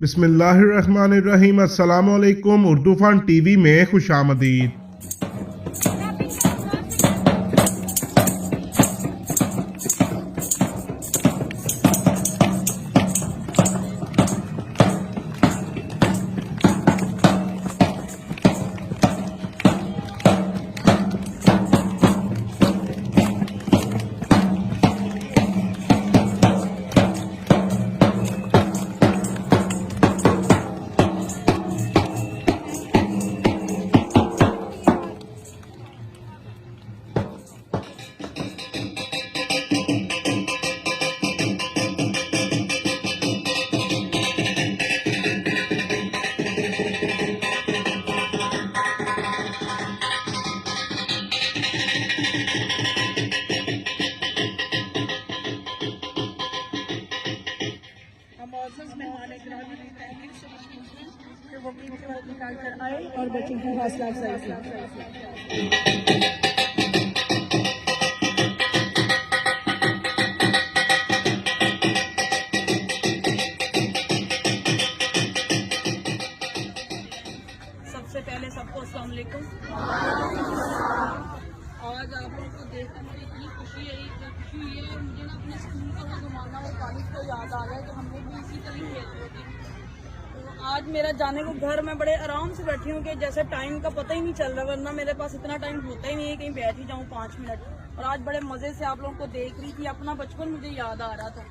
बिस्मिल्लाहिर्रहमानिर्रहीम। अस्सलाम वालेकुम। उर्दू फन टीवी में खुशामदीद। वो निकाल कर आए और बच्चों की हौसला अफजाई की। सबसे पहले सबको अस्सलाम वालेकुम। आज आप लोगों को देखकर मुझे इतनी खुशी है, मुझे ना अपने स्कूल का वो ज़माना और कॉलेज को याद आ गया कि हम लोग भी इसी तरह खेलते थे। तो आज मेरा जाने को घर में बड़े आराम से बैठी हूँ कि जैसे टाइम का पता ही नहीं चल रहा, वरना मेरे पास इतना टाइम होता ही नहीं है कहीं बैठ ही जाऊँ 5 मिनट। और आज बड़े मज़े से आप लोगों को देख रही थी, अपना बचपन मुझे याद आ रहा था।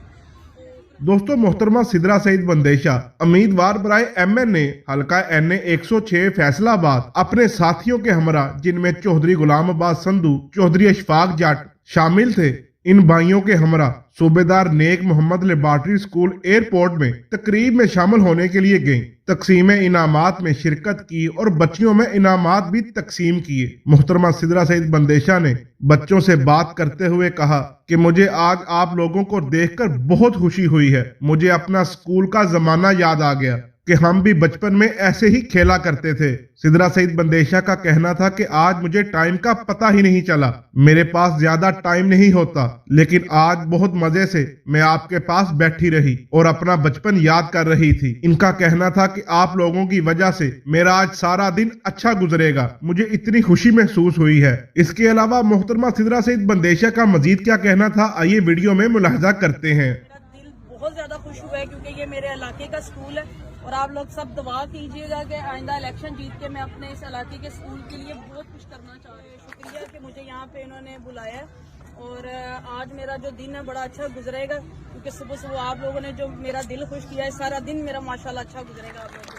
दोस्तों, मोहतरमा सिदरा सईद बंदेशा उम्मीदवार बराए MNA हल्का NA 106 फैसलाबाद अपने साथियों के हमरा, जिनमें चौधरी गुलाम अब्बास संधू, चौधरी अशफाक जट शामिल थे, इन भाइयों के हमरा सूबेदार नेक मोहम्मद लेबार्ट्री स्कूल एयरपोर्ट में तकरीब में शामिल होने के लिए गए। तकसीम इनामात में शिरकत की और बच्चियों में इनामात भी तकसीम किए। मोहतरमा सिदरा सईद बंदेशा ने बच्चों से बात करते हुए कहा कि मुझे आज आप लोगों को देखकर बहुत खुशी हुई है। मुझे अपना स्कूल का जमाना याद आ गया कि हम भी बचपन में ऐसे ही खेला करते थे। सिदरा सईद बंदेशा का कहना था कि आज मुझे टाइम का पता ही नहीं चला। मेरे पास ज्यादा टाइम नहीं होता, लेकिन आज बहुत मजे से मैं आपके पास बैठी रही और अपना बचपन याद कर रही थी। इनका कहना था कि आप लोगों की वजह से मेरा आज सारा दिन अच्छा गुजरेगा। मुझे इतनी खुशी महसूस हुई है। इसके अलावा मोहतरमा सिदरा सईद बंदेशा का मजीद क्या कहना था, आइए वीडियो में मुलाहजा करते हैं। मेरा दिल बहुत ज्यादा खुश हुआ है क्योंकि ये मेरे इलाके का स्कूल है और आप लोग सब दुआ कीजिएगा कि आइंदा इलेक्शन जीत के मैं अपने इस इलाके के स्कूल के लिए बहुत कुछ करना चाह रही हूँ। शुक्रिया कि मुझे यहाँ पे इन्होंने बुलाया और आज मेरा जो दिन है बड़ा अच्छा गुजरेगा क्योंकि सुबह सुबह आप लोगों ने जो मेरा दिल खुश किया है, सारा दिन मेरा माशाल्लाह अच्छा गुजरेगा। आप लोगों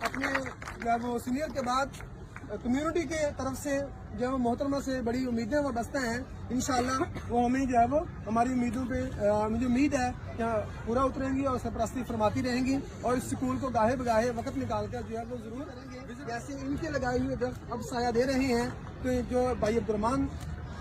अपने वो सीनियर के बाद कम्युनिटी के तरफ से जो मोहतरमा से बड़ी उम्मीदें वो बसते हैं। इंशाल्लाह वो हमें जो है वो हमारी उम्मीदों पे मुझे उम्मीद है कि पूरा उतरेंगी और सरपरस्ती फरमाती रहेंगी और इस स्कूल को गाहे बगाहे वक्त निकाल कर जो है वो जरूर करेंगे। जैसे इनके लगाए हुए दरख्त अब साया दे रहे हैं, तो जो भाई अब्दुर्रहमान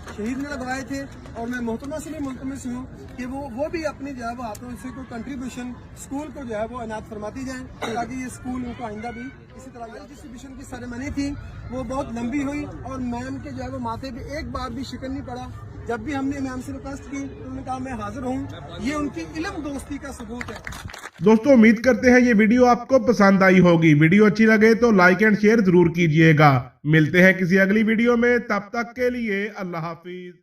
शहीद ने लगवाए थे और मैं मोहतरमा से भी मुल्तमस हूँ कि वो भी अपनी जो है वो हाथों से कोई कंट्रीब्यूशन स्कूल को जो है वो इनायत फरमाती जाए ताकि ये स्कूल उनको आइंदा भी इसी तरह। डिस्ट्रीब्यूशन की सेरेमनी थी वो बहुत लंबी हुई और मैम के जो है वो माथे पे एक बार भी शिकन नहीं पड़ा। जब भी हमने मैम से रिक्वेस्ट की तो उन्होंने कहा मैं हाजिर हूँ। ये उनकी इल्म दोस्ती का सबूत है। दोस्तों, उम्मीद करते हैं ये वीडियो आपको पसंद आई होगी। वीडियो अच्छी लगे तो लाइक एंड शेयर जरूर कीजिएगा। मिलते हैं किसी अगली वीडियो में, तब तक के लिए अल्लाह हाफिज।